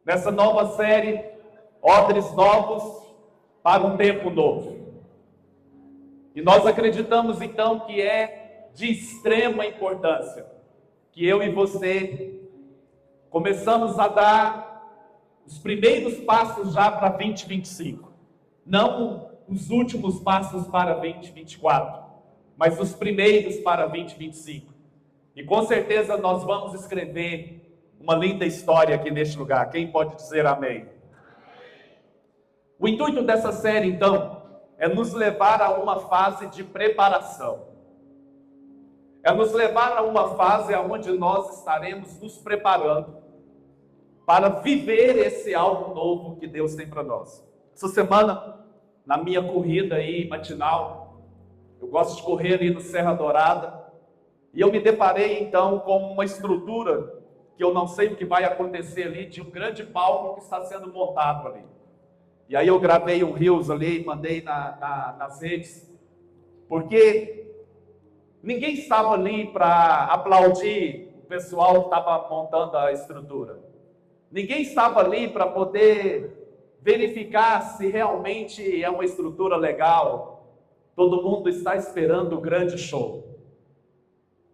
nessa nova série, Odres Novos para um Tempo Novo. E nós acreditamos então que é de extrema importância que eu e você começamos a dar os primeiros passos já para 2025. Não os últimos passos para 2024, mas os primeiros para 2025. E com certeza nós vamos escrever uma linda história aqui neste lugar. Quem pode dizer amém? O intuito dessa série, então, é nos levar a uma fase de preparação. É nos levar a uma fase onde nós estaremos nos preparando para viver esse algo novo que Deus tem para nós. Essa semana, na minha corrida aí matinal, eu gosto de correr ali no Serra Dourada, e eu me deparei então com uma estrutura que eu não sei o que vai acontecer ali, de um grande palco que está sendo montado ali. E aí eu gravei um reels ali e mandei nas redes, porque ninguém estava ali para aplaudir o pessoal que estava montando a estrutura. Ninguém estava ali para poder verificar se realmente é uma estrutura legal. Todo mundo está esperando o grande show.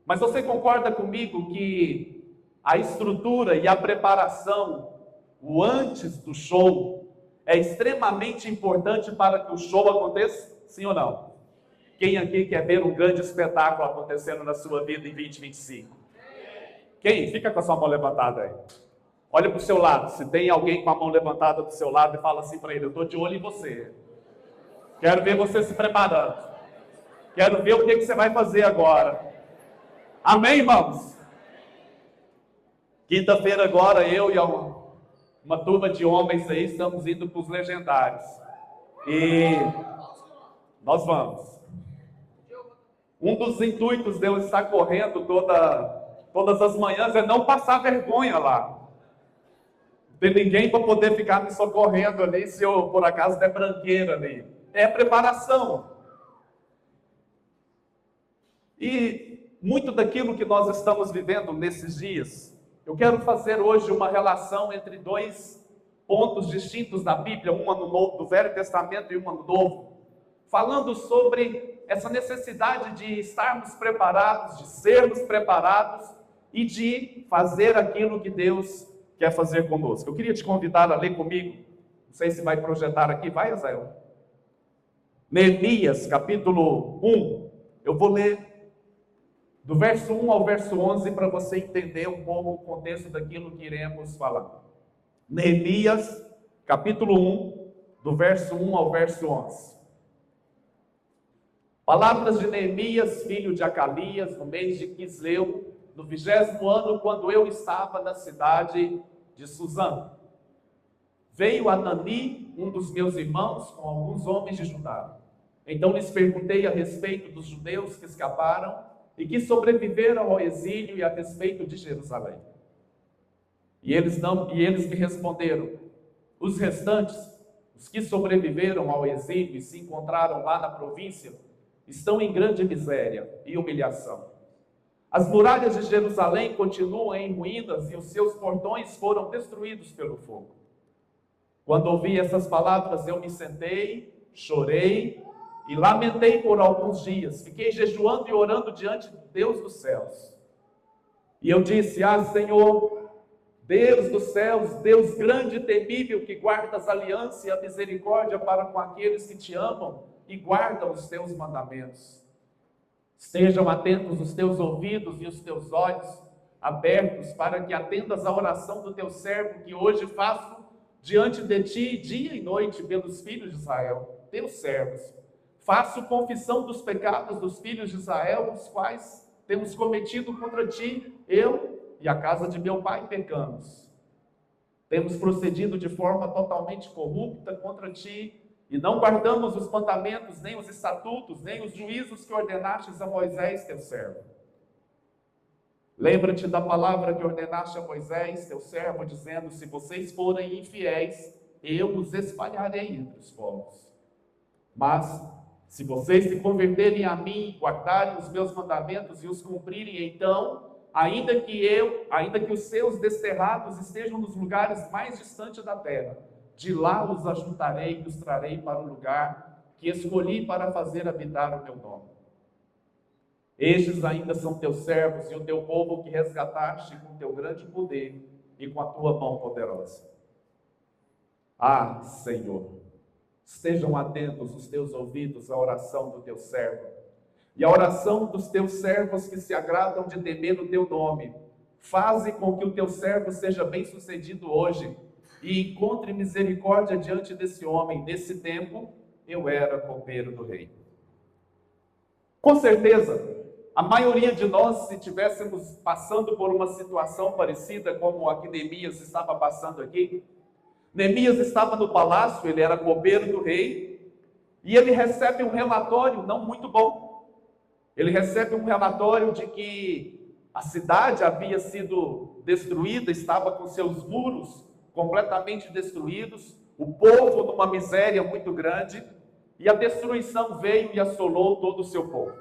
Mas você concorda comigo que a estrutura e a preparação, o antes do show, é extremamente importante para que o show aconteça? Sim ou não? Quem aqui quer ver um grande espetáculo acontecendo na sua vida em 2025? Quem? Fica com a sua mão levantada aí. Olha para o seu lado. Se tem alguém com a mão levantada do seu lado e fala assim para ele: eu estou de olho em você. Quero ver você se preparando. Quero ver o que você vai fazer agora. Amém, irmãos? Quinta-feira agora, eu e uma turma de homens aí estamos indo para os legendários. E nós vamos. Um dos intuitos de eu estar correndo todas as manhãs é não passar vergonha lá. Não tem ninguém para poder ficar me socorrendo ali se eu, por acaso, der branqueira ali. É preparação. E muito daquilo que nós estamos vivendo nesses dias, eu quero fazer hoje uma relação entre dois pontos distintos da Bíblia, uma do Velho Testamento e uma no Novo, falando sobre essa necessidade de estarmos preparados, de sermos preparados e de fazer aquilo que Deus quer fazer conosco. Eu queria te convidar a ler comigo, não sei se vai projetar aqui, vai, Azael? Neemias, capítulo 1, eu vou ler do verso 1 ao verso 11, para você entender um pouco o contexto daquilo que iremos falar. Neemias, capítulo 1, do verso 1 ao verso 11. Palavras de Neemias, filho de Acalias, no mês de Quisleu, no 20º ano, quando eu estava na cidade de Suzã. Veio Anani, um dos meus irmãos, com alguns homens de Judá. Então lhes perguntei a respeito dos judeus que escaparam e que sobreviveram ao exílio e a respeito de Jerusalém. E eles me responderam: os restantes, os que sobreviveram ao exílio e se encontraram lá na província, estão em grande miséria e humilhação. As muralhas de Jerusalém continuam em ruínas e os seus portões foram destruídos pelo fogo. Quando ouvi essas palavras, eu me sentei, chorei e lamentei por alguns dias. Fiquei jejuando e orando diante de Deus dos céus. E eu disse: ah, Senhor, Deus dos céus, Deus grande e temível, que guardas a aliança e a misericórdia para com aqueles que te amam e guardam os teus mandamentos. Estejam atentos os teus ouvidos e os teus olhos abertos para que atendas à oração do teu servo que hoje faço diante de ti dia e noite pelos filhos de Israel, teus servos. Faço confissão dos pecados dos filhos de Israel, os quais temos cometido contra ti, eu e a casa de meu pai pecamos. Temos procedido de forma totalmente corrupta contra ti, e não guardamos os mandamentos, nem os estatutos, nem os juízos que ordenastes a Moisés, teu servo. Lembra-te da palavra que ordenaste a Moisés, teu servo, dizendo: se vocês forem infiéis, eu os espalharei entre os povos. Mas, se vocês se converterem a mim, guardarem os meus mandamentos e os cumprirem, então ainda que os seus desterrados estejam nos lugares mais distantes da terra, de lá os ajuntarei e os trarei para o lugar que escolhi para fazer habitar o meu nome. Estes ainda são teus servos e o teu povo que resgataste com teu grande poder e com a tua mão poderosa. Ah, Senhor, estejam atentos os teus ouvidos à oração do teu servo e à oração dos teus servos que se agradam de temer o teu nome. Faze com que o teu servo seja bem-sucedido hoje e encontre misericórdia diante desse homem. Nesse tempo, eu era copeiro do rei. Com certeza, a maioria de nós, se estivéssemos passando por uma situação parecida como a que Neemias estava passando aqui, Neemias estava no palácio, ele era copeiro do rei, e ele recebe um relatório não muito bom. Ele recebe um relatório de que a cidade havia sido destruída, estava com seus muros completamente destruídos, o povo numa miséria muito grande, e a destruição veio e assolou todo o seu povo.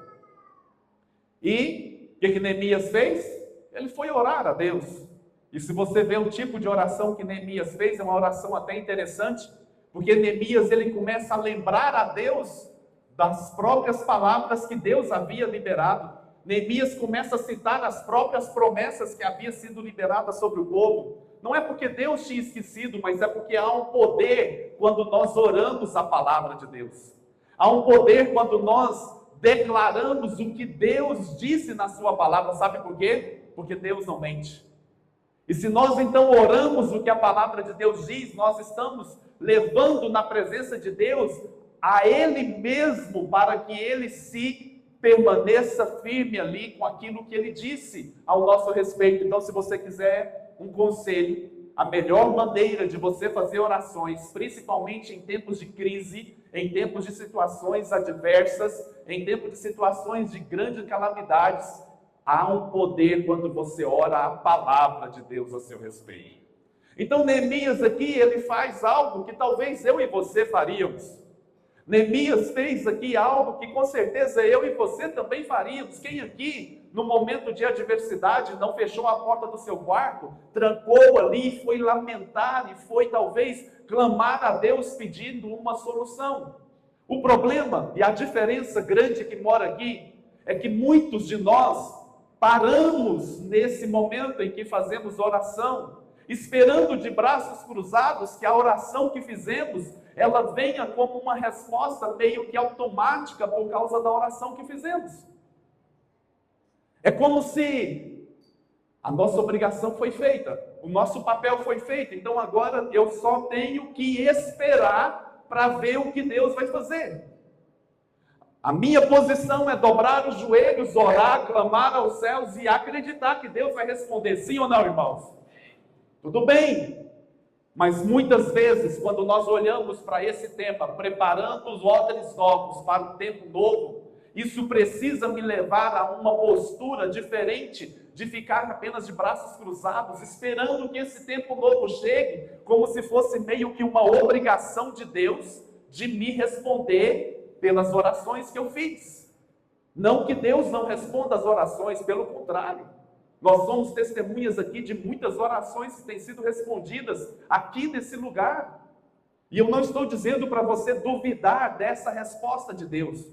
E o que Neemias fez? Ele foi orar a Deus. E se você vê o tipo de oração que Neemias fez, é uma oração até interessante, porque Neemias ele começa a lembrar a Deus das próprias palavras que Deus havia liberado. Neemias começa a citar as próprias promessas que haviam sido liberadas sobre o povo. Não é porque Deus tinha esquecido, mas é porque há um poder quando nós oramos a palavra de Deus. Há um poder quando nós declaramos o que Deus disse na sua palavra. Sabe por quê? Porque Deus não mente. E se nós então oramos o que a palavra de Deus diz, nós estamos levando na presença de Deus a Ele mesmo, para que Ele se permaneça firme ali com aquilo que Ele disse ao nosso respeito. Então, se você quiser um conselho, a melhor maneira de você fazer orações, principalmente em tempos de crise, em tempos de situações adversas, em tempos de situações de grandes calamidades, há um poder quando você ora a palavra de Deus a seu respeito. Então Neemias aqui, ele faz algo que talvez eu e você faríamos. Neemias fez aqui algo que com certeza eu e você também faríamos. Quem aqui, no momento de adversidade, não fechou a porta do seu quarto, trancou ali, foi lamentar e foi talvez clamar a Deus pedindo uma solução? O problema e a diferença grande que mora aqui é que muitos de nós paramos nesse momento em que fazemos oração, esperando de braços cruzados que a oração que fizemos, ela venha como uma resposta meio que automática por causa da oração que fizemos. É como se a nossa obrigação foi feita, o nosso papel foi feito, então agora eu só tenho que esperar para ver o que Deus vai fazer. A minha posição é dobrar os joelhos, orar, clamar aos céus e acreditar que Deus vai responder, sim ou não, irmãos? Tudo bem, mas muitas vezes, quando nós olhamos para esse tema, preparando os odres novos para um tempo novo, isso precisa me levar a uma postura diferente de ficar apenas de braços cruzados, esperando que esse tempo novo chegue, como se fosse meio que uma obrigação de Deus de me responder pelas orações que eu fiz. Não que Deus não responda as orações, pelo contrário. Nós somos testemunhas aqui de muitas orações que têm sido respondidas aqui nesse lugar. E eu não estou dizendo para você duvidar dessa resposta de Deus.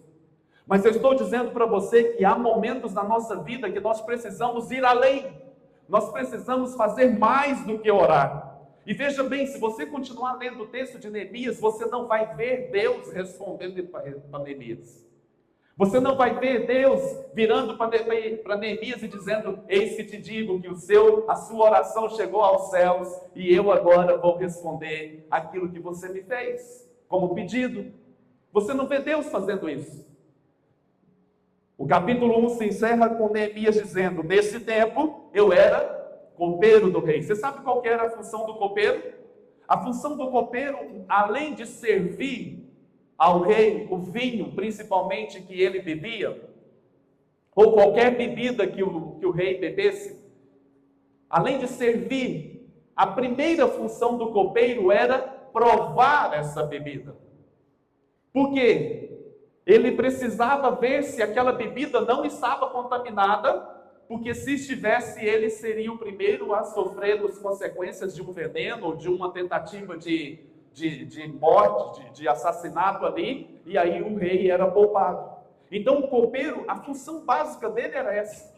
Mas eu estou dizendo para você que há momentos na nossa vida que nós precisamos ir além. Nós precisamos fazer mais do que orar. E veja bem, se você continuar lendo o texto de Neemias, você não vai ver Deus respondendo para Neemias. Você não vai ver Deus virando para Neemias e dizendo, eis que te digo que a sua oração chegou aos céus e eu agora vou responder aquilo que você me fez, como pedido. Você não vê Deus fazendo isso. O capítulo 1 se encerra com Neemias dizendo, nesse tempo eu era copeiro do rei. Você sabe qual que era a função do copeiro? A função do copeiro, além de servir ao rei o vinho, principalmente que ele bebia, ou qualquer bebida que o rei bebesse, além de servir, a primeira função do copeiro era provar essa bebida. Por quê? Ele precisava ver se aquela bebida não estava contaminada porque se estivesse, ele seria o primeiro a sofrer as consequências de um veneno, ou de uma tentativa de morte, de assassinato ali, e aí o rei era poupado. Então o copeiro, a função básica dele era essa.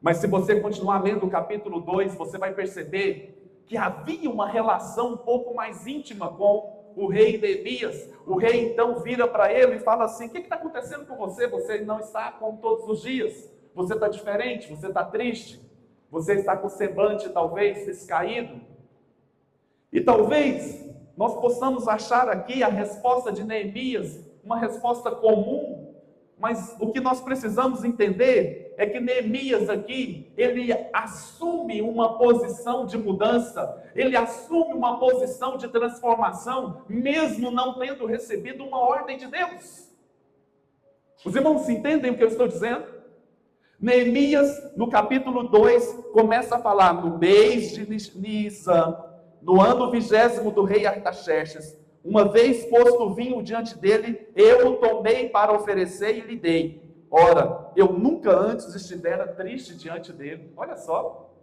Mas se você continuar lendo o capítulo 2, você vai perceber que havia uma relação um pouco mais íntima com o rei Neemias. O rei então vira para ele e fala assim: o que está acontecendo com você? Você não está como todos os dias. Você está diferente, você está triste. Você está com o semblante talvez descaído. E talvez nós possamos achar aqui a resposta de Neemias uma resposta comum, mas o que nós precisamos entender é que Neemias aqui, ele assume uma posição de mudança, ele assume uma posição de transformação, mesmo não tendo recebido uma ordem de Deus. Os irmãos entendem o que eu estou dizendo? Neemias, no capítulo 2, começa a falar: no mês de Nisan, no ano 20º do rei Artaxerxes, uma vez posto o vinho diante dele, eu o tomei para oferecer e lhe dei. Ora, eu nunca antes estivera triste diante dele. Olha só.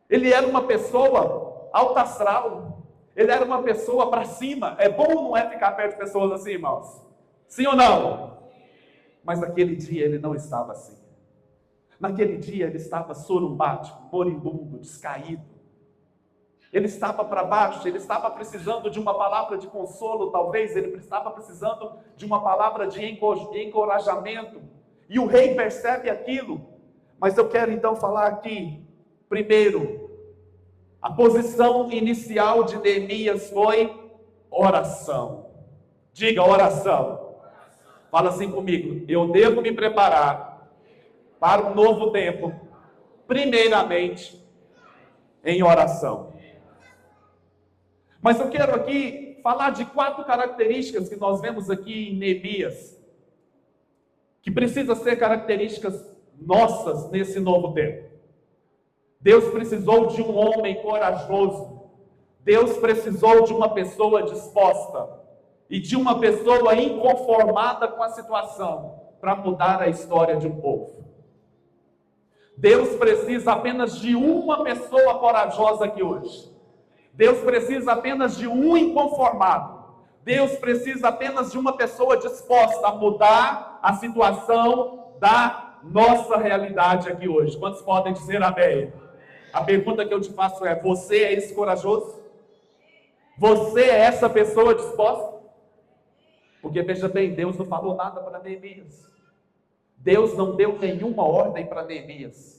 Ele era uma pessoa alta astral. Ele era uma pessoa para cima. É bom ou não é ficar perto de pessoas assim, irmãos? Sim ou não? Mas naquele dia ele não estava assim. Naquele dia ele estava sorumbático, moribundo, descaído. Ele estava para baixo, ele estava precisando de uma palavra de consolo, talvez, ele estava precisando de uma palavra de encorajamento. E o rei percebe aquilo. Mas eu quero então falar aqui, primeiro, a posição inicial de Neemias foi oração. Diga oração. Fala assim comigo: eu devo me preparar para um novo tempo, primeiramente em oração. Mas eu quero aqui falar de 4 características que nós vemos aqui em Neemias, que precisam ser características nossas nesse novo tempo. Deus precisou de um homem corajoso. Deus precisou de uma pessoa disposta e de uma pessoa inconformada com a situação para mudar a história de um povo. Deus precisa apenas de uma pessoa corajosa aqui hoje. Deus precisa apenas de um inconformado. Deus precisa apenas de uma pessoa disposta a mudar a situação da nossa realidade aqui hoje. Quantos podem dizer amém? A pergunta que eu te faço é: você é esse corajoso? Você é essa pessoa disposta? Porque veja bem, Deus não falou nada para Neemias. Deus não deu nenhuma ordem para Neemias.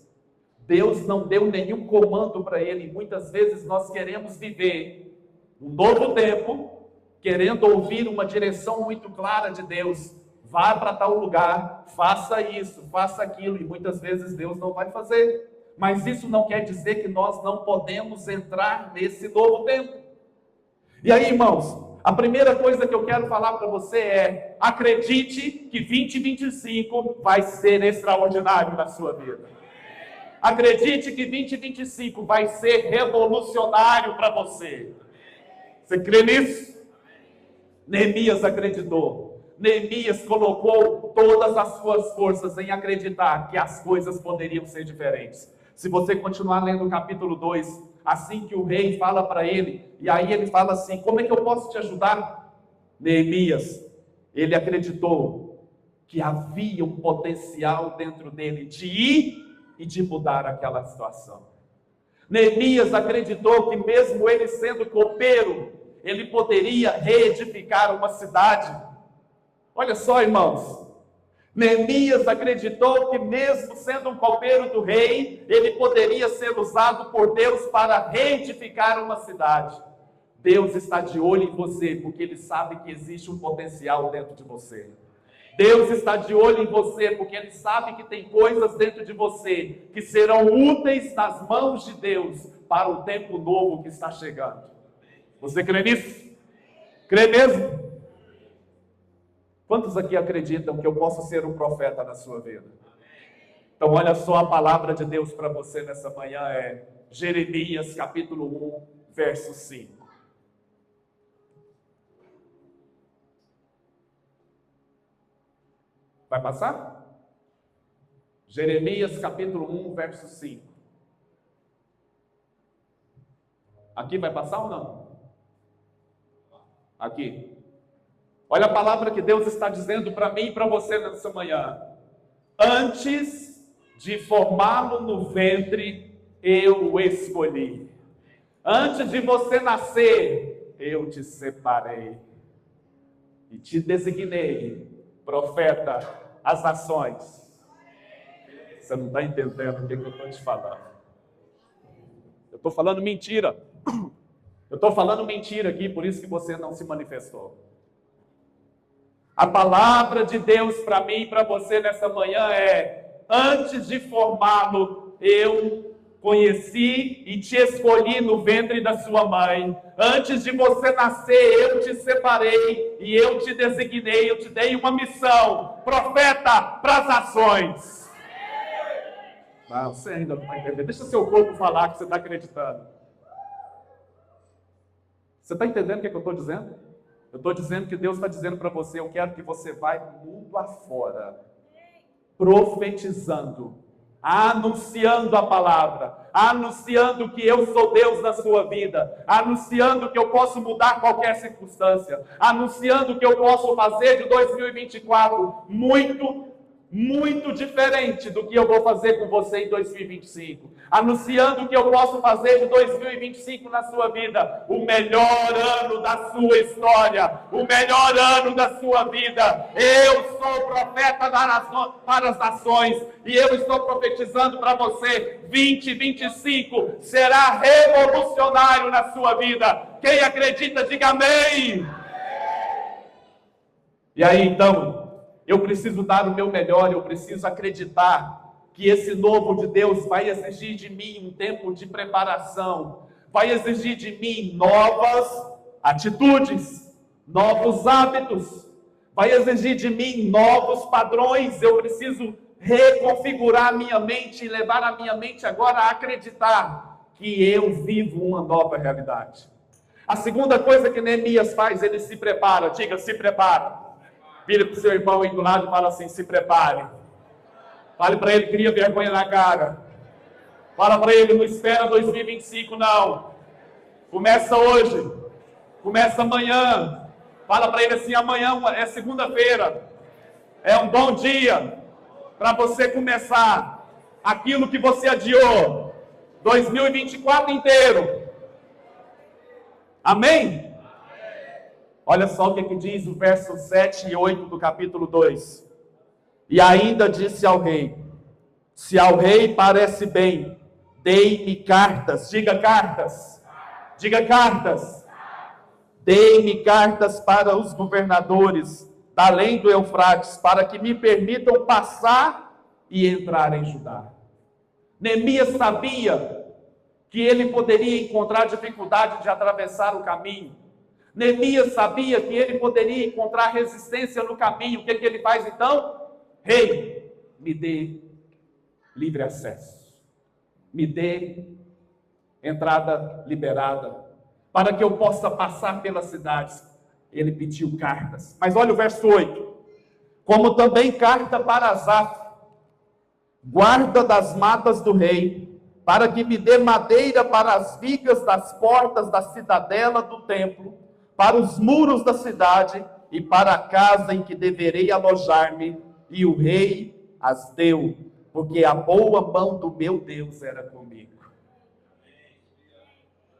Deus não deu nenhum comando para ele. Muitas vezes nós queremos viver um novo tempo, querendo ouvir uma direção muito clara de Deus. Vá para tal lugar, faça isso, faça aquilo, e muitas vezes Deus não vai fazer. Mas isso não quer dizer que nós não podemos entrar nesse novo tempo. E aí, irmãos, a primeira coisa que eu quero falar para você é: acredite que 2025 vai ser extraordinário na sua vida. Acredite que 2025 vai ser revolucionário para você. Você crê nisso? Neemias acreditou. Neemias colocou todas as suas forças em acreditar que as coisas poderiam ser diferentes. Se você continuar lendo o capítulo 2, assim que o rei fala para ele, e aí ele fala assim: como é que eu posso te ajudar? Neemias, ele acreditou que havia um potencial dentro dele de ir e de mudar aquela situação. Neemias acreditou que mesmo ele sendo copeiro, ele poderia reedificar uma cidade. Olha só, irmãos, Neemias acreditou que mesmo sendo um copeiro do rei, ele poderia ser usado por Deus para reedificar uma cidade. Deus está de olho em você, porque Ele sabe que existe um potencial dentro de você. Deus está de olho em você, porque Ele sabe que tem coisas dentro de você que serão úteis nas mãos de Deus para o tempo novo que está chegando. Você crê nisso? Crê mesmo? Quantos aqui acreditam que eu posso ser um profeta na sua vida? Então olha só, a palavra de Deus para você nessa manhã é Jeremias capítulo 1, verso 5. Vai passar? Jeremias capítulo 1, verso 5. Aqui vai passar ou não? Aqui. Olha a palavra que Deus está dizendo para mim e para você nessa manhã. Antes de formá-lo no ventre, eu o escolhi. Antes de você nascer, eu te separei. E te designei profeta às nações. Você não está entendendo o que eu estou te falando. Eu estou falando mentira. Eu estou falando mentira aqui, por isso que você não se manifestou. A palavra de Deus para mim e para você nessa manhã é: antes de formá-lo, eu conheci e te escolhi no ventre da sua mãe. Antes de você nascer, eu te separei e eu te designei, eu te dei uma missão: profeta para as nações. Não, você ainda não está entendendo. Deixa seu corpo falar que você está acreditando. Você está entendendo o que eu estou dizendo? Eu estou dizendo que Deus está dizendo para você: eu quero que você vá mundo afora, profetizando, anunciando a palavra, anunciando que eu sou Deus na sua vida, anunciando que eu posso mudar qualquer circunstância, anunciando que eu posso fazer de 2024 muito diferente do que eu vou fazer com você em 2025. Anunciando que eu posso fazer de 2025 na sua vida o melhor ano da sua história, o melhor ano da sua vida. Eu sou profeta para as nações e eu estou profetizando para você: 2025 será revolucionário na sua vida. Quem acredita, diga amém. E aí então, eu preciso dar o meu melhor, eu preciso acreditar que esse novo de Deus vai exigir de mim um tempo de preparação, vai exigir de mim novas atitudes, novos hábitos, vai exigir de mim novos padrões. Eu preciso reconfigurar a minha mente e levar a minha mente agora a acreditar que eu vivo uma nova realidade. A segunda coisa que Neemias faz, ele se prepara. Diga, se prepara. Vira para o seu irmão aí do lado e fala assim: se prepare. Fale para ele: cria vergonha na cara. Fala para ele: não espera 2025 não. Começa hoje. Começa amanhã. Fala para ele assim: amanhã é segunda-feira. É um bom dia para você começar aquilo que você adiou 2024 inteiro. Amém? Olha só o que diz o verso 7 e 8 do capítulo 2. E ainda disse ao rei: se ao rei parece bem, dei-me cartas. Diga cartas. Diga cartas. Dei-me cartas para os governadores da além do Eufrates, para que me permitam passar e entrar em Judá. Neemias sabia que ele poderia encontrar dificuldade de atravessar o caminho. Neemias sabia que ele poderia encontrar resistência no caminho. O que ele faz então? Rei, me dê livre acesso. Me dê entrada liberada, para que eu possa passar pelas cidades. Ele pediu cartas. Mas olha o verso 8. Como também carta para Asaf, guarda das matas do rei, para que me dê madeira para as vigas das portas da cidadela do templo, para os muros da cidade e para a casa em que deverei alojar-me. E o rei as deu, porque a boa mão do meu Deus era comigo.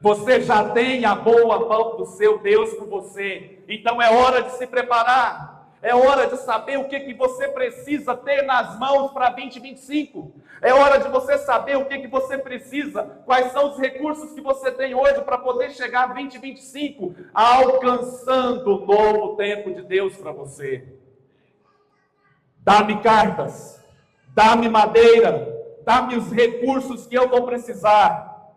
Você já tem a boa mão do seu Deus com você. Então é hora de se preparar. É hora de saber o que você precisa ter nas mãos para 2025. É hora de você saber o que você precisa, quais são os recursos que você tem hoje para poder chegar a 2025, alcançando o novo tempo de Deus para você. Dá-me cartas, dá-me madeira, dá-me os recursos que eu vou precisar.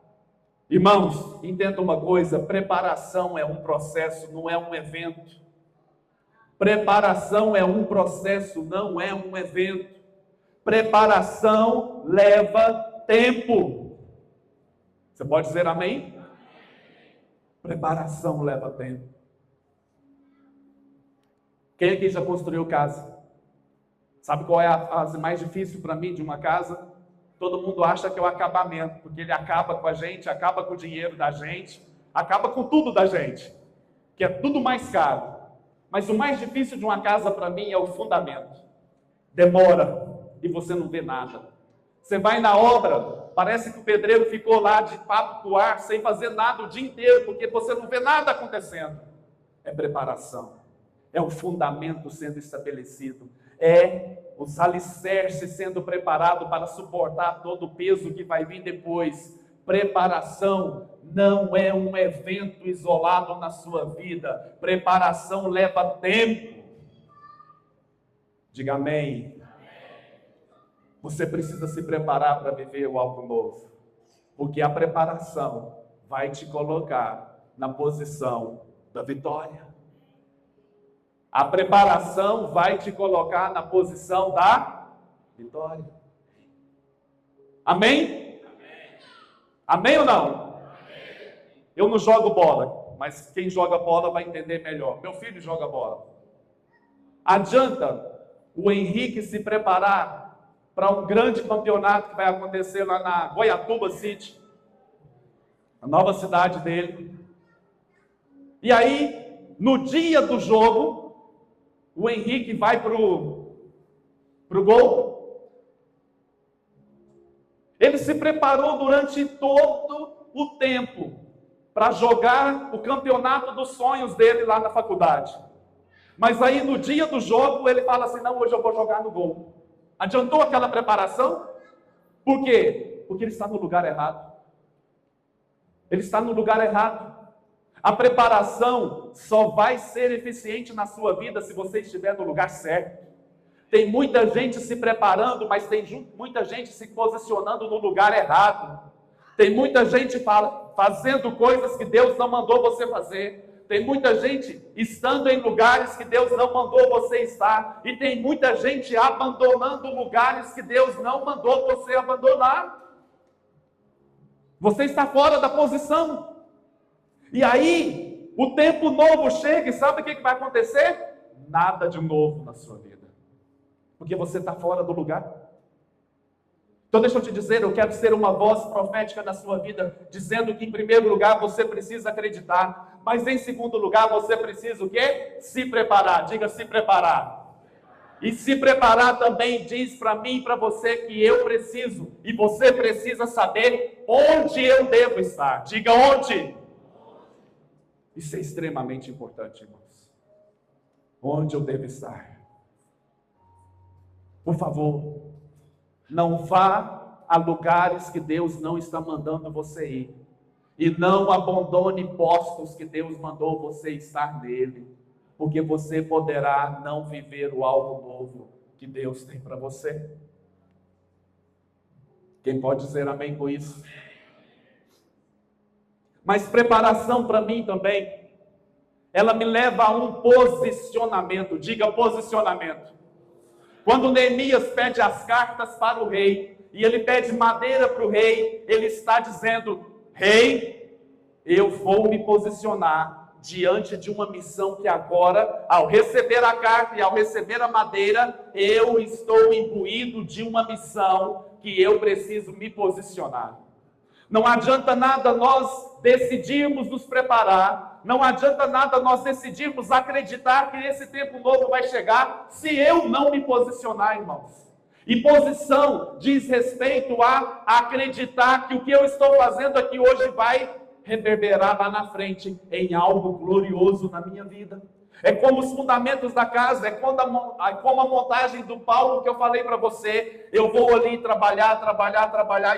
Irmãos, entenda uma coisa: preparação é um processo, não é um evento. Preparação é um processo, não é um evento. Preparação leva tempo. Você pode dizer amém? Preparação leva tempo. Quem aqui já construiu casa? Sabe qual é a fase mais difícil para mim de uma casa? Todo mundo acha que é o acabamento, porque ele acaba com a gente, acaba com o dinheiro da gente, acaba com tudo da gente, que é tudo mais caro. Mas o mais difícil de uma casa para mim é o fundamento. Demora e você não vê nada. Você vai na obra, parece que o pedreiro ficou lá de papo pro ar, sem fazer nada o dia inteiro, porque você não vê nada acontecendo. É preparação, é o fundamento sendo estabelecido, é os alicerces sendo preparados para suportar todo o peso que vai vir depois. Preparação não é um evento isolado na sua vida. Preparação leva tempo. Diga amém. Você precisa se preparar para viver o algo novo. Porque a preparação vai te colocar na posição da vitória. A preparação vai te colocar na posição da vitória. Amém? Amém ou não? Amém. Eu não jogo bola, mas quem joga bola vai entender melhor. Meu filho joga bola. Adianta o Henrique se preparar para um grande campeonato que vai acontecer lá na Goiatuba City, a nova cidade dele. E aí, no dia do jogo, o Henrique vai pro gol. Ele se preparou durante todo o tempo para jogar o campeonato dos sonhos dele lá na faculdade. Mas aí no dia do jogo ele fala assim, não, hoje eu vou jogar no gol. Adiantou aquela preparação? Por quê? Porque ele está no lugar errado. Ele está no lugar errado. A preparação só vai ser eficiente na sua vida se você estiver no lugar certo. Tem muita gente se preparando, mas tem muita gente se posicionando no lugar errado. Tem muita gente fazendo coisas que Deus não mandou você fazer. Tem muita gente estando em lugares que Deus não mandou você estar. E tem muita gente abandonando lugares que Deus não mandou você abandonar. Você está fora da posição. E aí, o tempo novo chega e sabe o que vai acontecer? Nada de novo na sua vida. Porque você está fora do lugar. Então deixa eu te dizer, eu quero ser uma voz profética na sua vida, dizendo que em primeiro lugar você precisa acreditar, mas em segundo lugar você precisa o quê? Se preparar. Diga se preparar. E se preparar também diz para mim e para você que eu preciso, e você precisa saber onde eu devo estar. Diga onde. Isso é extremamente importante, irmãos. Onde eu devo estar? Por favor, não vá a lugares que Deus não está mandando você ir. E não abandone postos que Deus mandou você estar nele. Porque você poderá não viver o algo novo que Deus tem para você. Quem pode dizer amém com isso? Mas preparação para mim também, ela me leva a um posicionamento. Diga posicionamento. Quando Neemias pede as cartas para o rei, e ele pede madeira para o rei, ele está dizendo, rei, eu vou me posicionar diante de uma missão que agora, ao receber a carta e ao receber a madeira, eu estou imbuído de uma missão que eu preciso me posicionar. Não adianta nada nós decidirmos nos preparar, não adianta nada nós decidirmos acreditar que esse tempo novo vai chegar, se eu não me posicionar, irmãos. E posição diz respeito a acreditar que o que eu estou fazendo aqui hoje vai reverberar lá na frente em algo glorioso na minha vida. É como os fundamentos da casa, é como a montagem do palco que eu falei para você. Eu vou ali trabalhar,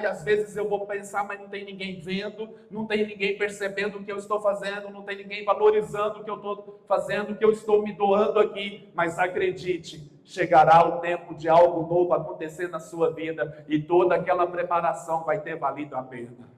e às vezes eu vou pensar, mas não tem ninguém vendo, não tem ninguém percebendo o que eu estou fazendo, não tem ninguém valorizando o que eu estou fazendo, o que eu estou me doando aqui. Mas acredite, chegará o tempo de algo novo acontecer na sua vida e toda aquela preparação vai ter valido a pena.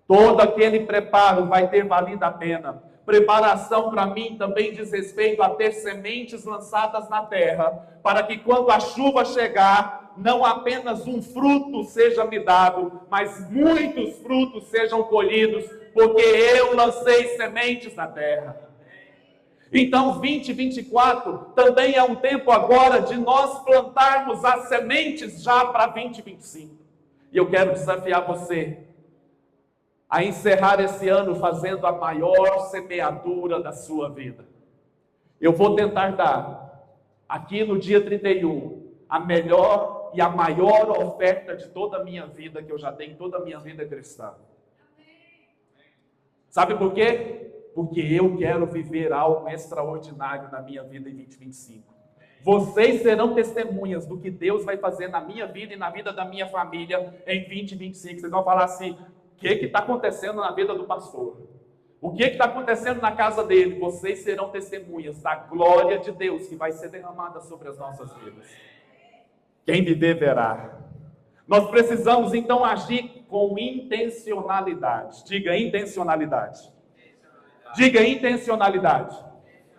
Todo aquele preparo vai ter valido a pena. Preparação para mim também diz respeito a ter sementes lançadas na terra, para que quando a chuva chegar, não apenas um fruto seja me dado, mas muitos frutos sejam colhidos, porque eu lancei sementes na terra. Então 2024 também é um tempo agora de nós plantarmos as sementes já para 2025. E eu quero desafiar você a encerrar esse ano fazendo a maior semeadura da sua vida. Eu vou tentar dar, aqui no dia 31, a melhor e a maior oferta de toda a minha vida, que eu já dei em toda a minha vida cristã. Sabe por quê? Porque eu quero viver algo extraordinário na minha vida em 2025. Vocês serão testemunhas do que Deus vai fazer na minha vida e na vida da minha família em 2025. Vocês vão falar assim: o que está acontecendo na vida do pastor? O que está acontecendo na casa dele? Vocês serão testemunhas da glória de Deus que vai ser derramada sobre as nossas vidas. Quem viver verá. Nós precisamos então agir com intencionalidade. Diga intencionalidade. Diga intencionalidade.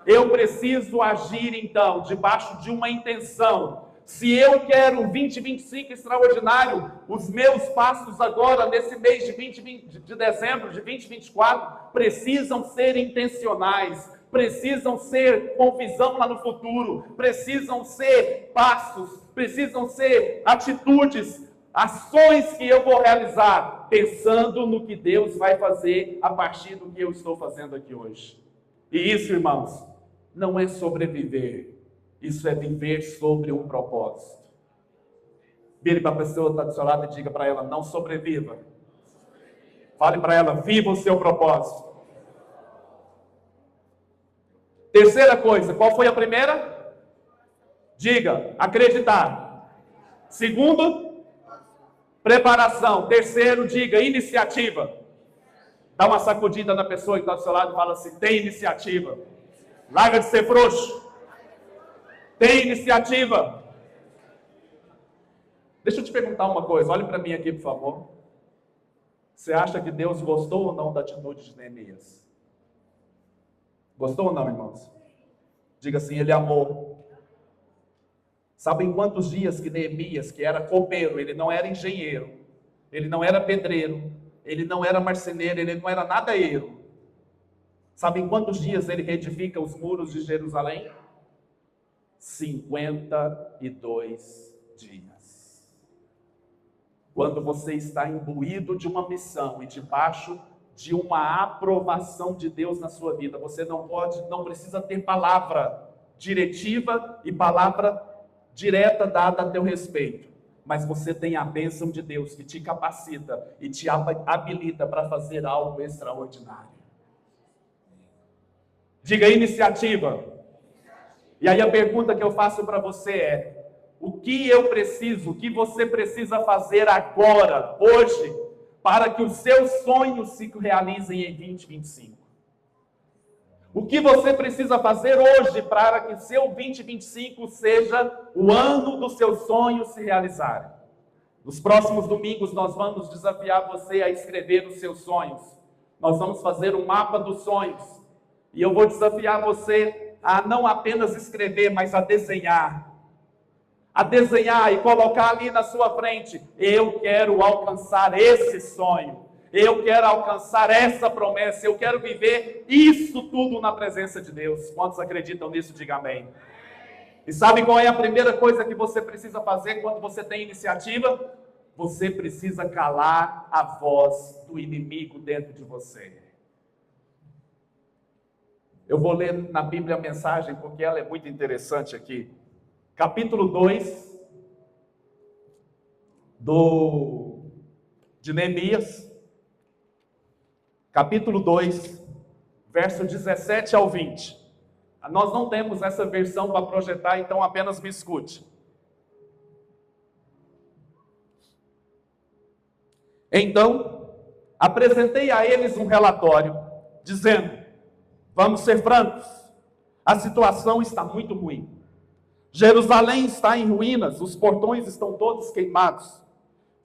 Eu preciso agir então debaixo de uma intenção. Se eu quero um 2025 extraordinário, os meus passos agora, nesse mês de dezembro de 2024, precisam ser intencionais, precisam ser com visão lá no futuro, precisam ser passos, precisam ser atitudes, ações que eu vou realizar, pensando no que Deus vai fazer a partir do que eu estou fazendo aqui hoje. E isso, irmãos, não é sobreviver. Isso é viver sobre um propósito. Vire para a pessoa que está do seu lado e diga para ela: não sobreviva. Fale para ela: viva o seu propósito. Terceira coisa, qual foi a primeira? Diga: acreditar. Segundo, preparação. Terceiro, diga: iniciativa. Dá uma sacudida na pessoa que está do seu lado e fala assim: tem iniciativa. Larga de ser frouxo. Tem iniciativa. Deixa eu te perguntar uma coisa. Olhe para mim aqui, por favor. Você acha que Deus gostou ou não da atitude de Neemias? Gostou ou não, irmãos? Diga assim: ele amou. Sabem quantos dias que Neemias, que era copeiro, ele não era engenheiro, ele não era pedreiro, ele não era marceneiro, ele não era nadaeiro. Sabem quantos dias ele reedifica os muros de Jerusalém? 52 dias. Quando você está imbuído de uma missão e debaixo de uma aprovação de Deus na sua vida, você não precisa ter palavra diretiva e palavra direta dada a teu respeito, mas você tem a bênção de Deus que te capacita e te habilita para fazer algo extraordinário. Diga: iniciativa. E aí a pergunta que eu faço para você é: o que eu preciso, o que você precisa fazer agora, hoje, para que os seus sonhos se realizem em 2025? O que você precisa fazer hoje para que seu 2025 seja o ano dos seus sonhos se realizarem? Nos próximos domingos nós vamos desafiar você a escrever os seus sonhos. Nós vamos fazer um mapa dos sonhos. E eu vou desafiar você a não apenas escrever, mas a desenhar. A desenhar e colocar ali na sua frente: eu quero alcançar esse sonho. Eu quero alcançar essa promessa. Eu quero viver isso tudo na presença de Deus. Quantos acreditam nisso? Diga amém. E sabe qual é a primeira coisa que você precisa fazer quando você tem iniciativa? Você precisa calar a voz do inimigo dentro de você. Eu vou ler na Bíblia a mensagem porque ela é muito interessante aqui. Capítulo 2 de Neemias. Capítulo 2, verso 17 ao 20. Nós não temos essa versão para projetar, então apenas me escute. Então, apresentei a eles um relatório, dizendo: vamos ser francos, a situação está muito ruim. Jerusalém está em ruínas, os portões estão todos queimados.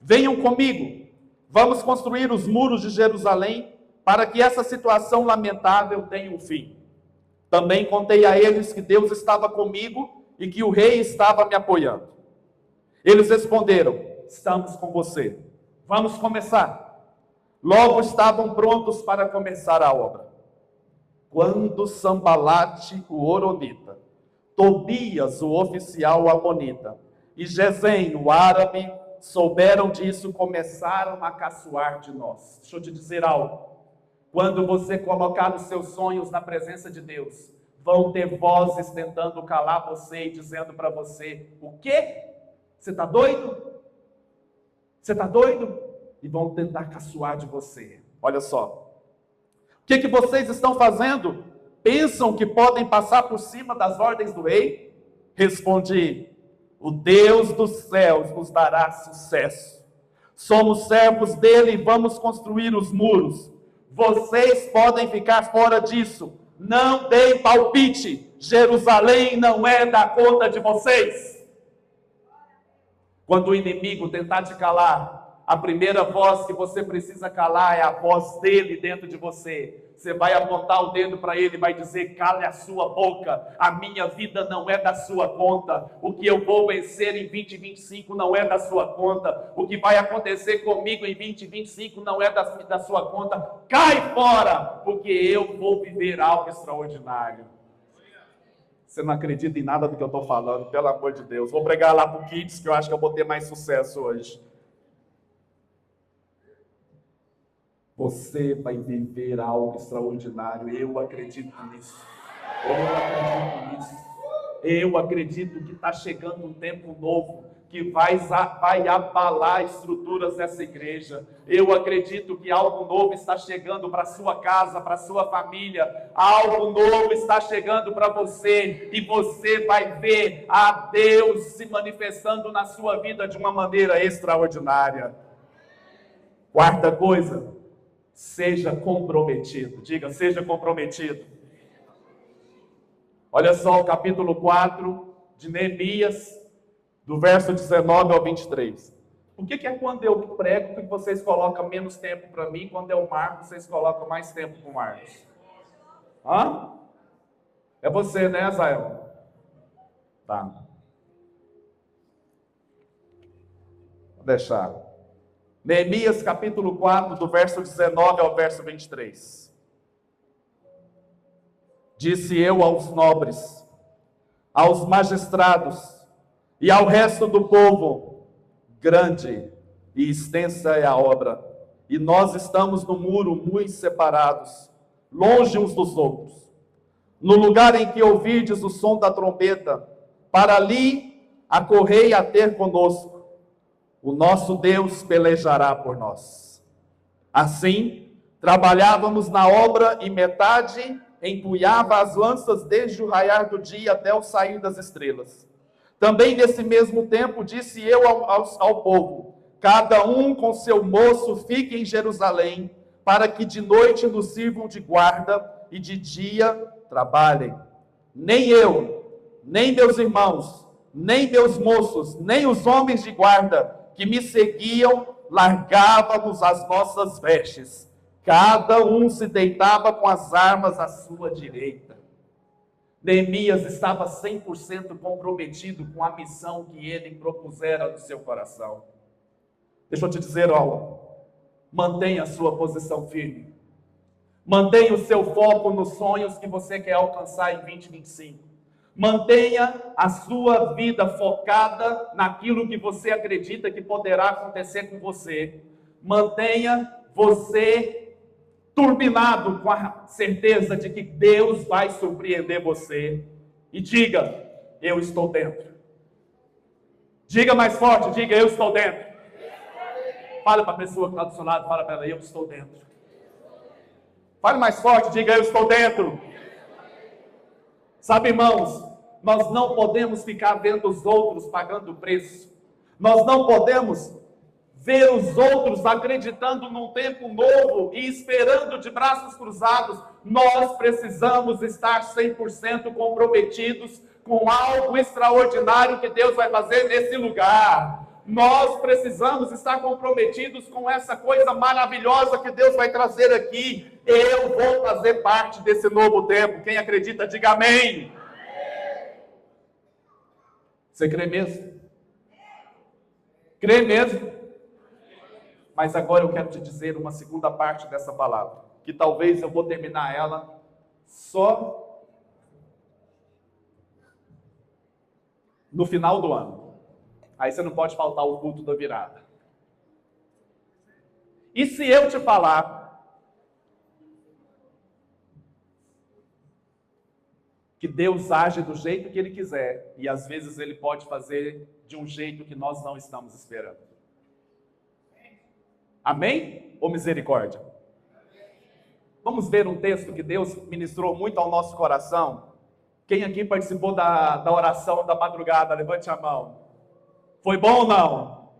Venham comigo, vamos construir os muros de Jerusalém para que essa situação lamentável tenha um fim. Também contei a eles que Deus estava comigo e que o rei estava me apoiando. Eles responderam: estamos com você. Vamos começar. Logo estavam prontos para começar a obra. Quando Sambalate, o horonita, Tobias, o oficial amonita, e Gesem, o árabe, souberam disso, começaram a caçoar de nós. Deixa eu te dizer algo. Quando você colocar os seus sonhos na presença de Deus, vão ter vozes tentando calar você e dizendo para você: o quê? Você está doido? Você está doido? E vão tentar caçoar de você. Olha só. O que vocês estão fazendo? Pensam que podem passar por cima das ordens do rei? Respondi: o Deus dos céus nos dará sucesso. Somos servos dele e vamos construir os muros. Vocês podem ficar fora disso. Não deem palpite. Jerusalém não é da conta de vocês. Quando o inimigo tentar te calar, a primeira voz que você precisa calar é a voz dele dentro de você. Você vai apontar o dedo para ele e vai dizer: cale a sua boca, a minha vida não é da sua conta, o que eu vou vencer em 2025 não é da sua conta, o que vai acontecer comigo em 2025 não é da sua conta, cai fora, porque eu vou viver algo extraordinário. Você não acredita em nada do que eu estou falando, pelo amor de Deus. Vou pregar lá para o Kids, que eu acho que eu vou ter mais sucesso hoje. Você vai viver algo extraordinário. Eu acredito nisso. Eu acredito que está chegando um tempo novo, que vai abalar estruturas dessa igreja. Eu acredito que algo novo está chegando para a sua casa, para a sua família. Algo novo está chegando para você. E você vai ver a Deus se manifestando na sua vida de uma maneira extraordinária. Quarta coisa. Seja comprometido. Diga, seja comprometido. Olha só o capítulo 4 de Neemias, do verso 19 ao 23. Por que é quando eu prego que vocês colocam menos tempo para mim, quando é o Marcos, vocês colocam mais tempo para o Marcos? Hã? É você, né, Azael? Tá. Vou deixar. Neemias capítulo 4, do verso 19 ao verso 23. Disse eu aos nobres, aos magistrados e ao resto do povo: grande e extensa é a obra, e nós estamos no muro muito separados, longe uns dos outros. No lugar em que ouvirdes o som da trombeta, para ali acorrei a ter conosco. O nosso Deus pelejará por nós. Assim, trabalhávamos na obra e metade empunhava as lanças desde o raiar do dia até o sair das estrelas. Também nesse mesmo tempo disse eu ao povo: cada um com seu moço fique em Jerusalém, para que de noite nos sirvam de guarda e de dia trabalhem. Nem eu, nem meus irmãos, nem meus moços, nem os homens de guarda que me seguiam, largávamos as nossas vestes. Cada um se deitava com as armas à sua direita. Neemias estava 100% comprometido com a missão que ele propusera no seu coração. Deixa eu te dizer algo. Mantenha a sua posição firme. Mantenha o seu foco nos sonhos que você quer alcançar em 2025. Mantenha a sua vida focada naquilo que você acredita que poderá acontecer com você. Mantenha você turbinado com a certeza de que Deus vai surpreender você. E diga: eu estou dentro. Diga mais forte, diga: eu estou dentro. Fala para a pessoa que está do seu lado, fala para ela: eu estou dentro. Fale mais forte, diga: eu estou dentro. Sabe, irmãos, nós não podemos ficar vendo os outros pagando o preço. Nós não podemos ver os outros acreditando num tempo novo e esperando de braços cruzados. Nós precisamos estar 100% comprometidos com algo extraordinário que Deus vai fazer nesse lugar. Nós precisamos estar comprometidos com essa coisa maravilhosa que Deus vai trazer aqui. Eu vou fazer parte desse novo tempo. Quem acredita, diga amém. Você crê mesmo? Crê mesmo? Mas agora eu quero te dizer uma segunda parte dessa palavra, que talvez eu vou terminar ela só no final do ano. Aí você não pode faltar o culto da virada. E se eu te falar que Deus age do jeito que Ele quiser, e às vezes Ele pode fazer de um jeito que nós não estamos esperando? Amém? Ou misericórdia? Vamos ver um texto que Deus ministrou muito ao nosso coração. Quem aqui participou da oração da madrugada? Levante a mão. Foi bom ou não?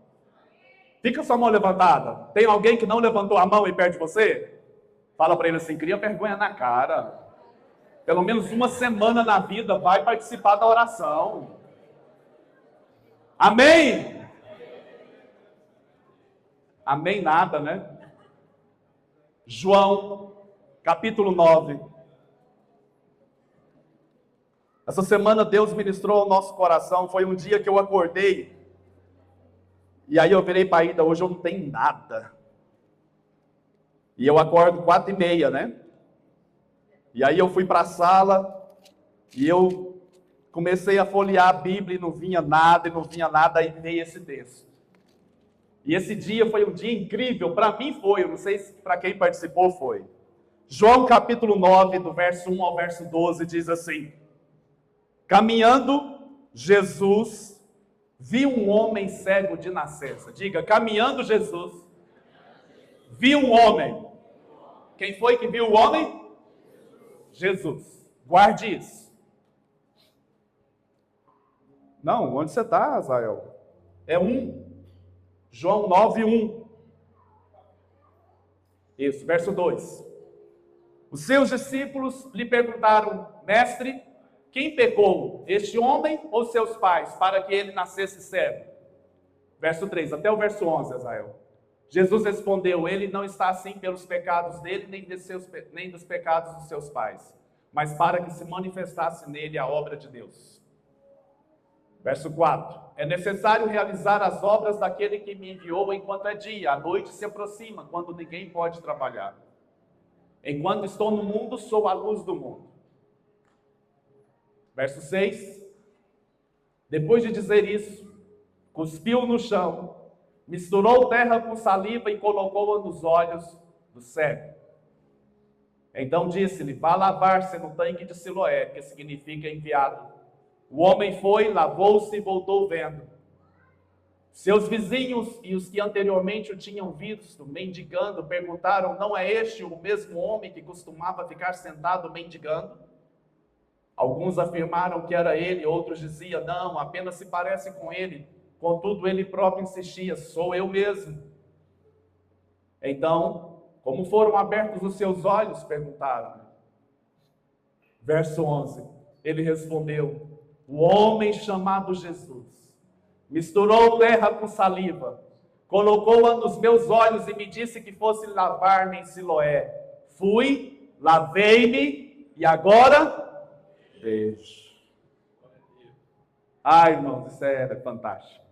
Fica sua mão levantada. Tem alguém que não levantou a mão e perto de você? Fala para ele assim, cria vergonha na cara. Pelo menos uma semana na vida vai participar da oração. Amém? Amém nada, né? João, capítulo 9. Essa semana Deus ministrou ao nosso coração. Foi um dia que eu acordei. E aí eu virei para a Ida, hoje eu não tenho nada. E eu acordo 4h30, né? E aí eu fui para a sala e eu comecei a folhear a Bíblia e não vinha nada, aí veio esse texto. E esse dia foi um dia incrível, para mim foi, eu não sei se para quem participou foi. João capítulo 9, do verso 1 ao verso 12, diz assim: caminhando, Jesus viu um homem cego de nascença. Diga, caminhando Jesus, viu um homem. Quem foi que viu o homem? Jesus. Guarde isso. Não, onde você está, Azael? É 1. João 9, 1. Isso, verso 2. Os seus discípulos lhe perguntaram, mestre, quem pecou, este homem ou seus pais, para que ele nascesse cego? Verso 3, até o verso 11, Azael. Jesus respondeu, ele não está assim pelos pecados dele, nem dos pecados dos seus pais, mas para que se manifestasse nele a obra de Deus. Verso 4, é necessário realizar as obras daquele que me enviou enquanto é dia, a noite se aproxima, quando ninguém pode trabalhar. Enquanto estou no mundo, sou a luz do mundo. Verso 6, depois de dizer isso, cuspiu no chão, misturou terra com saliva e colocou-a nos olhos do cego. Então disse-lhe, vá lavar-se no tanque de Siloé, que significa enviado. O homem foi, lavou-se e voltou vendo. Seus vizinhos e os que anteriormente o tinham visto mendigando perguntaram, não é este o mesmo homem que costumava ficar sentado mendigando? Alguns afirmaram que era ele, outros diziam, não, apenas se parece com ele. Contudo, ele próprio insistia, sou eu mesmo. Então, como foram abertos os seus olhos? Perguntaram. Verso 11, ele respondeu, o homem chamado Jesus misturou terra com saliva, colocou-a nos meus olhos e me disse que fosse lavar-me em Siloé. Fui, lavei-me e agora vejo. Ai, irmãos, isso é fantástico.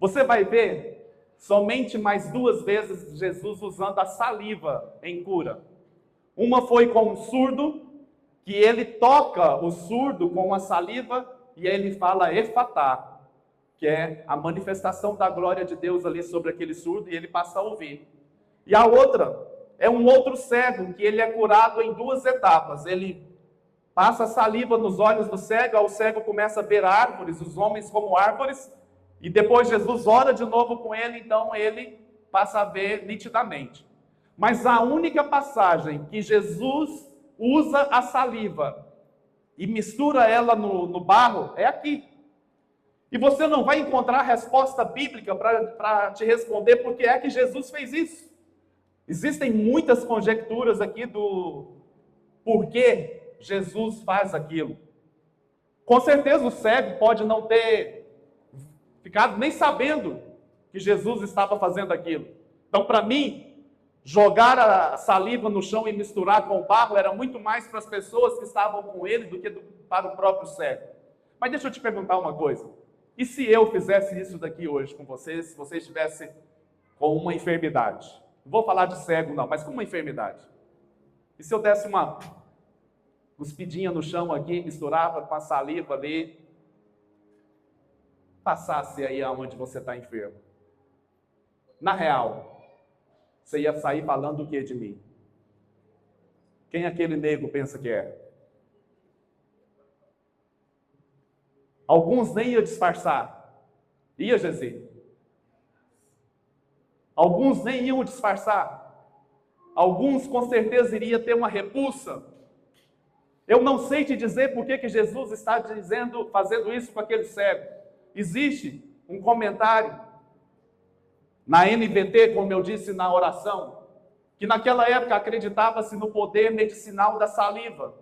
Você vai ver somente mais 2 vezes Jesus usando a saliva em cura. Uma foi com um surdo, que ele toca o surdo com a saliva e ele fala efatá, que é a manifestação da glória de Deus ali sobre aquele surdo e ele passa a ouvir. E a outra é um outro cego, que ele é curado em 2 etapas. Ele passa a saliva nos olhos do cego, o cego começa a ver árvores, os homens como árvores, e depois Jesus ora de novo com ele, então ele passa a ver nitidamente. Mas a única passagem que Jesus usa a saliva e mistura ela no barro é aqui. E você não vai encontrar resposta bíblica para te responder por que é que Jesus fez isso. Existem muitas conjecturas aqui do porquê Jesus faz aquilo. Com certeza o cego pode não ter ficado nem sabendo que Jesus estava fazendo aquilo. Então, para mim, jogar a saliva no chão e misturar com o barro era muito mais para as pessoas que estavam com ele do que para o próprio cego. Mas deixa eu te perguntar uma coisa. E se eu fizesse isso daqui hoje com vocês, se você estivesse com uma enfermidade? Não vou falar de cego não, mas com uma enfermidade. E se eu desse uma cuspidinha no chão aqui, misturava com a saliva ali, passasse aí aonde você está enfermo. Na real, você ia sair falando o que de mim? Quem aquele nego pensa que é? Alguns nem iam disfarçar. Ia, Gesi? Alguns nem iam disfarçar. Alguns com certeza iriam ter uma repulsa. Eu não sei te dizer por que Jesus está fazendo isso com aquele cego. Existe um comentário na NVT, como eu disse na oração, que naquela época acreditava-se no poder medicinal da saliva.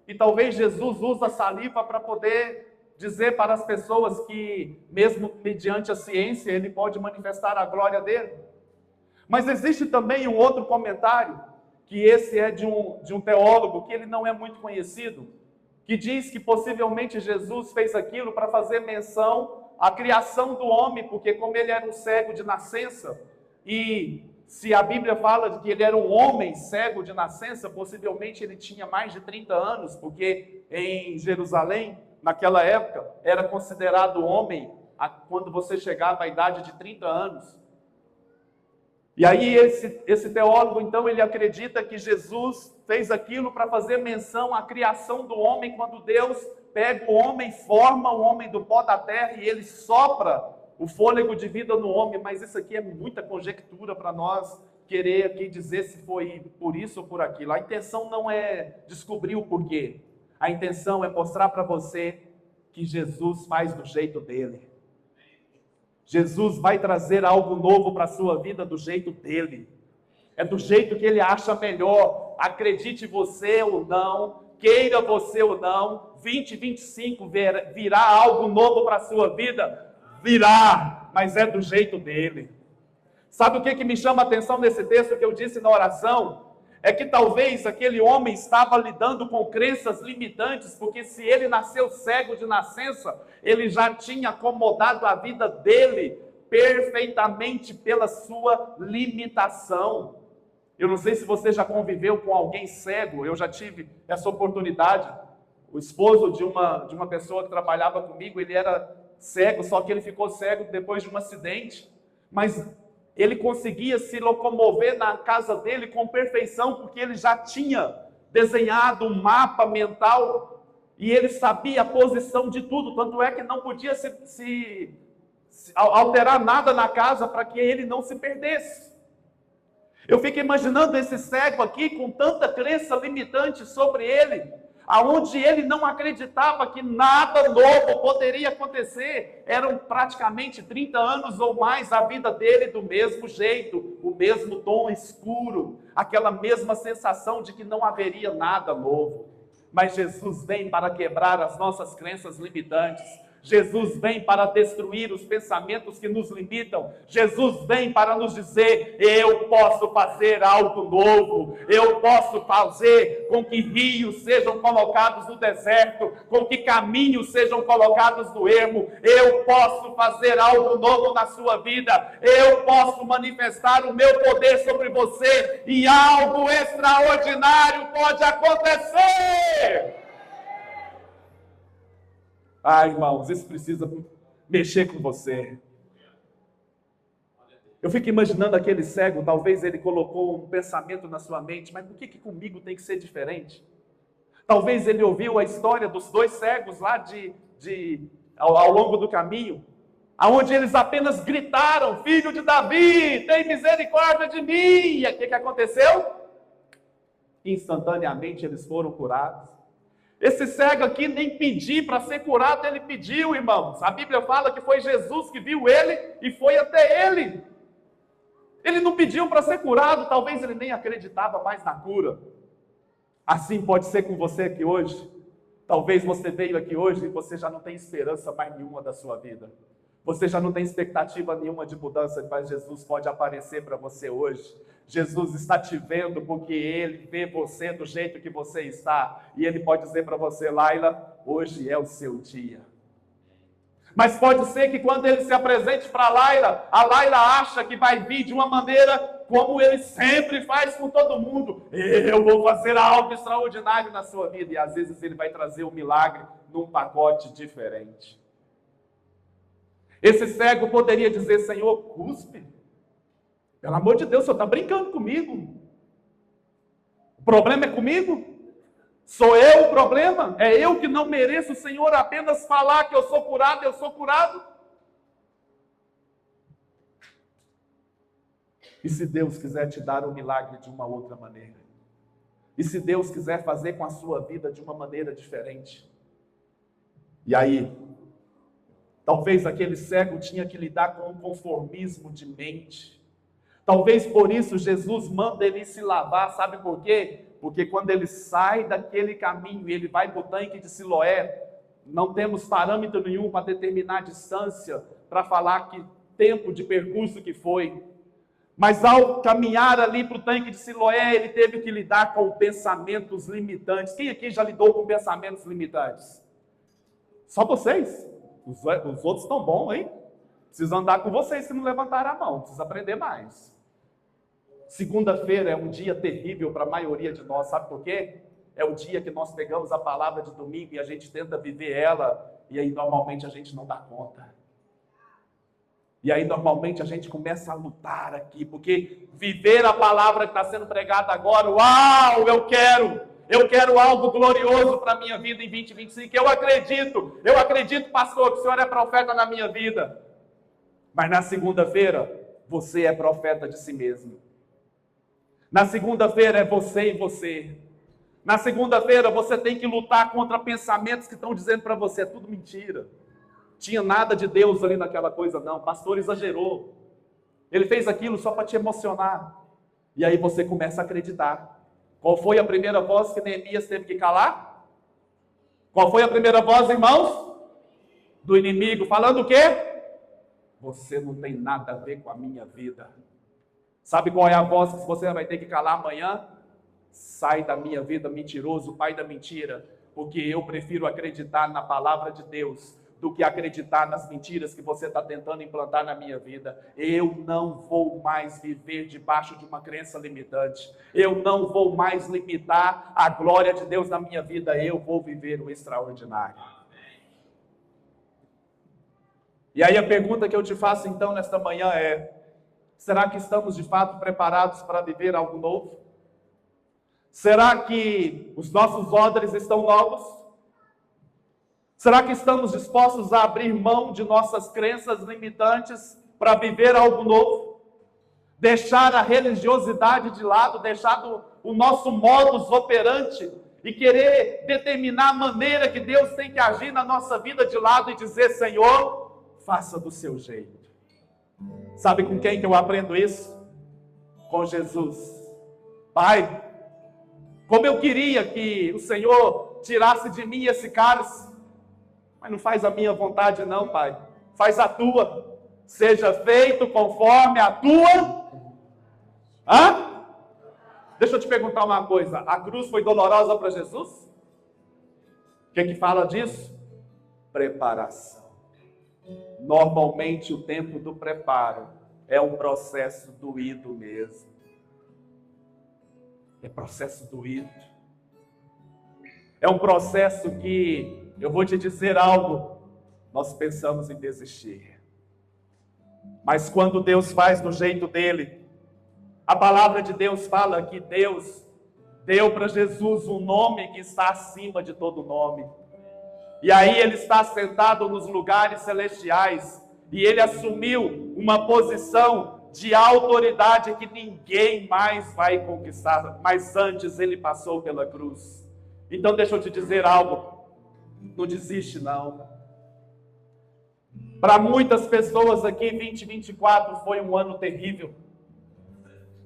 E talvez Jesus usa a saliva para poder dizer para as pessoas que, mesmo mediante a ciência, ele pode manifestar a glória dele. Mas existe também um outro comentário, que esse é de um teólogo, que ele não é muito conhecido, que diz que possivelmente Jesus fez aquilo para fazer menção à criação do homem, porque como ele era um cego de nascença, e se a Bíblia fala de que ele era um homem cego de nascença, possivelmente ele tinha mais de 30 anos, porque em Jerusalém, naquela época, era considerado homem quando você chegava à idade de 30 anos. E aí esse teólogo, então, ele acredita que Jesus fez aquilo para fazer menção à criação do homem, quando Deus pega o homem, forma o homem do pó da terra e ele sopra o fôlego de vida no homem. Mas isso aqui é muita conjectura para nós querer aqui dizer se foi por isso ou por aquilo. A intenção não é descobrir o porquê. A intenção é mostrar para você que Jesus faz do jeito dele. Jesus vai trazer algo novo para a sua vida do jeito dele. É do jeito que ele acha melhor. Acredite você ou não, queira você ou não, 2025 virá algo novo para a sua vida? Virá, mas é do jeito dele. Sabe o que me chama a atenção nesse texto que eu disse na oração? É que talvez aquele homem estava lidando com crenças limitantes, porque se ele nasceu cego de nascença, ele já tinha acomodado a vida dele perfeitamente pela sua limitação. Eu não sei se você já conviveu com alguém cego, eu já tive essa oportunidade. O esposo de uma pessoa que trabalhava comigo, ele era cego, só que ele ficou cego depois de um acidente. Mas ele conseguia se locomover na casa dele com perfeição, porque ele já tinha desenhado um mapa mental e ele sabia a posição de tudo. Tanto é que não podia se alterar nada na casa para que ele não se perdesse. Eu fico imaginando esse cego aqui com tanta crença limitante sobre ele, aonde ele não acreditava que nada novo poderia acontecer. Eram praticamente 30 anos ou mais a vida dele do mesmo jeito, o mesmo tom escuro, aquela mesma sensação de que não haveria nada novo. Mas Jesus vem para quebrar as nossas crenças limitantes. Jesus vem para destruir os pensamentos que nos limitam. Jesus vem para nos dizer: eu posso fazer algo novo. Eu posso fazer com que rios sejam colocados no deserto, com que caminhos sejam colocados no ermo. Eu posso fazer algo novo na sua vida. Eu posso manifestar o meu poder sobre você e algo extraordinário pode acontecer. Ah, irmãos, isso precisa mexer com você. Eu fico imaginando aquele cego, talvez ele colocou um pensamento na sua mente, mas por que comigo tem que ser diferente? Talvez ele ouviu a história dos dois cegos lá ao longo do caminho, aonde eles apenas gritaram: filho de Davi, tem misericórdia de mim. E o que aconteceu? Instantaneamente eles foram curados. Esse cego aqui nem pediu para ser curado, ele pediu, irmãos. A Bíblia fala que foi Jesus que viu ele e foi até ele. Ele não pediu para ser curado, talvez ele nem acreditava mais na cura. Assim pode ser com você aqui hoje. Talvez você veio aqui hoje e você já não tem esperança mais nenhuma da sua vida. Você já não tem expectativa nenhuma de mudança, mas Jesus pode aparecer para você hoje. Jesus está te vendo porque Ele vê você do jeito que você está. E Ele pode dizer para você: Laila, hoje é o seu dia. Mas pode ser que quando Ele se apresente para a Laila acha que vai vir de uma maneira como Ele sempre faz com todo mundo. Eu vou fazer algo extraordinário na sua vida. E às vezes Ele vai trazer um milagre num pacote diferente. Esse cego poderia dizer: Senhor, cuspe. Pelo amor de Deus, o Senhor está brincando comigo. O problema é comigo? Sou eu o problema? É eu que não mereço, Senhor, apenas falar que eu sou curado, eu sou curado? E se Deus quiser te dar um milagre de uma outra maneira? E se Deus quiser fazer com a sua vida de uma maneira diferente? E aí, talvez aquele cego tinha que lidar com um conformismo de mente. Talvez por isso Jesus manda ele se lavar, sabe por quê? Porque quando ele sai daquele caminho e ele vai para o tanque de Siloé, não temos parâmetro nenhum para determinar a distância, para falar que tempo de percurso que foi. Mas ao caminhar ali para o tanque de Siloé, ele teve que lidar com pensamentos limitantes. Quem aqui já lidou com pensamentos limitantes? Só vocês? Os outros estão bons, hein? Preciso andar com vocês se não levantaram a mão, precisa aprender mais. Segunda-feira é um dia terrível para a maioria de nós, sabe por quê? É o dia que nós pegamos a palavra de domingo e a gente tenta viver ela, e aí normalmente a gente não dá conta. E aí normalmente a gente começa a lutar aqui, porque viver a palavra que está sendo pregada agora, uau, eu quero algo glorioso para a minha vida em 2025, eu acredito, pastor, que o Senhor é profeta na minha vida. Mas na segunda-feira, você é profeta de si mesmo. Na segunda-feira é você e você. Na segunda-feira você tem que lutar contra pensamentos que estão dizendo para você, é tudo mentira. Tinha nada de Deus ali naquela coisa, não. O pastor exagerou. Ele fez aquilo só para te emocionar. E aí você começa a acreditar. Qual foi a primeira voz que Neemias teve que calar? Qual foi a primeira voz, irmãos? Do inimigo, falando o quê? Você não tem nada a ver com a minha vida. Sabe qual é a voz que você vai ter que calar amanhã? Sai da minha vida, mentiroso, pai da mentira, porque eu prefiro acreditar na palavra de Deus do que acreditar nas mentiras que você está tentando implantar na minha vida. Eu não vou mais viver debaixo de uma crença limitante. Eu não vou mais limitar a glória de Deus na minha vida. Eu vou viver o extraordinário. E aí a pergunta que eu te faço então nesta manhã é: será que estamos de fato preparados para viver algo novo? Será que os nossos odres estão novos? Será que estamos dispostos a abrir mão de nossas crenças limitantes para viver algo novo? Deixar a religiosidade de lado, deixar o nosso modus operandi e querer determinar a maneira que Deus tem que agir na nossa vida de lado e dizer: Senhor, faça do seu jeito. Sabe com quem que eu aprendo isso? Com Jesus. Pai, como eu queria que o Senhor tirasse de mim esse cálice, mas não faz a minha vontade não, Pai. Faz a tua. Seja feito conforme a tua. Deixa eu te perguntar uma coisa. A cruz foi dolorosa para Jesus? O que fala disso? Preparação. Normalmente o tempo do preparo é um processo doído mesmo. É processo doído. É um processo que, eu vou te dizer algo, nós pensamos em desistir. Mas quando Deus faz do jeito dele, a palavra de Deus fala que Deus deu para Jesus um nome que está acima de todo nome. E aí ele está sentado nos lugares celestiais e ele assumiu uma posição de autoridade que ninguém mais vai conquistar. Mas antes ele passou pela cruz. Então deixa eu te dizer algo. Não desiste não. Para muitas pessoas aqui, 2024 foi um ano terrível.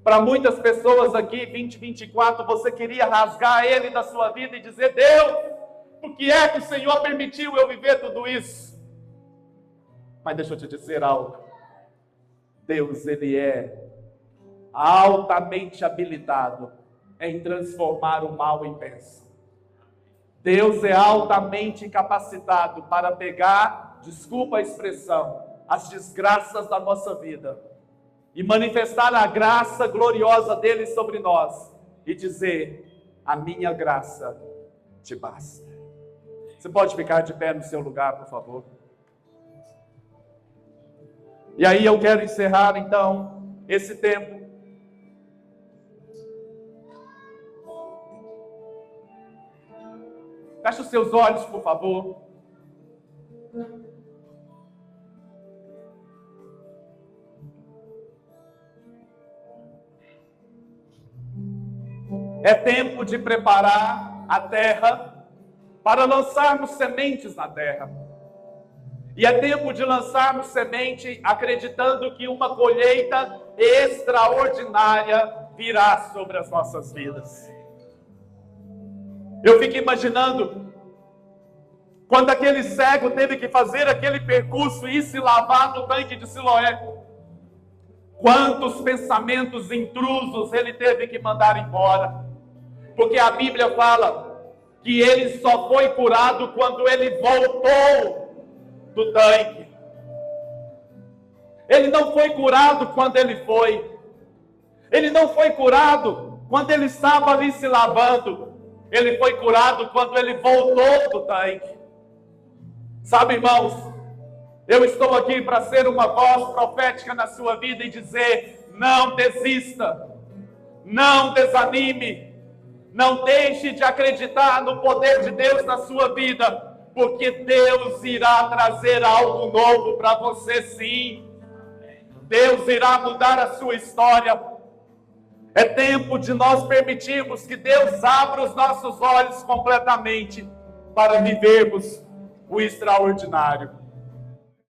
Para muitas pessoas aqui, 2024, você queria rasgar ele da sua vida e dizer: Deus, por que é que o Senhor permitiu eu viver tudo isso? Mas deixa eu te dizer algo. Deus, Ele é altamente habilitado em transformar o mal em bênção. Deus é altamente capacitado para pegar, desculpa a expressão, as desgraças da nossa vida e manifestar a graça gloriosa dele sobre nós e dizer: a minha graça te basta. Você pode ficar de pé no seu lugar, por favor? E aí eu quero encerrar então esse tempo feche os seus olhos, por favor. É tempo de preparar a terra para lançarmos sementes na terra. E é tempo de lançarmos semente acreditando que uma colheita extraordinária virá sobre as nossas vidas. Eu fico imaginando quando aquele cego teve que fazer aquele percurso e se lavar no tanque de Siloé. Quantos pensamentos intrusos ele teve que mandar embora. Porque a Bíblia fala que ele só foi curado quando ele voltou do tanque. Ele não foi curado quando ele foi. Ele não foi curado quando ele estava ali se lavando. Ele foi curado quando ele voltou do tanque. Sabe, irmãos, eu estou aqui para ser uma voz profética na sua vida e dizer: não desista, não desanime, não deixe de acreditar no poder de Deus na sua vida, porque Deus irá trazer algo novo para você, sim. Deus irá mudar a sua história. É tempo de nós permitirmos que Deus abra os nossos olhos completamente para vivermos o extraordinário.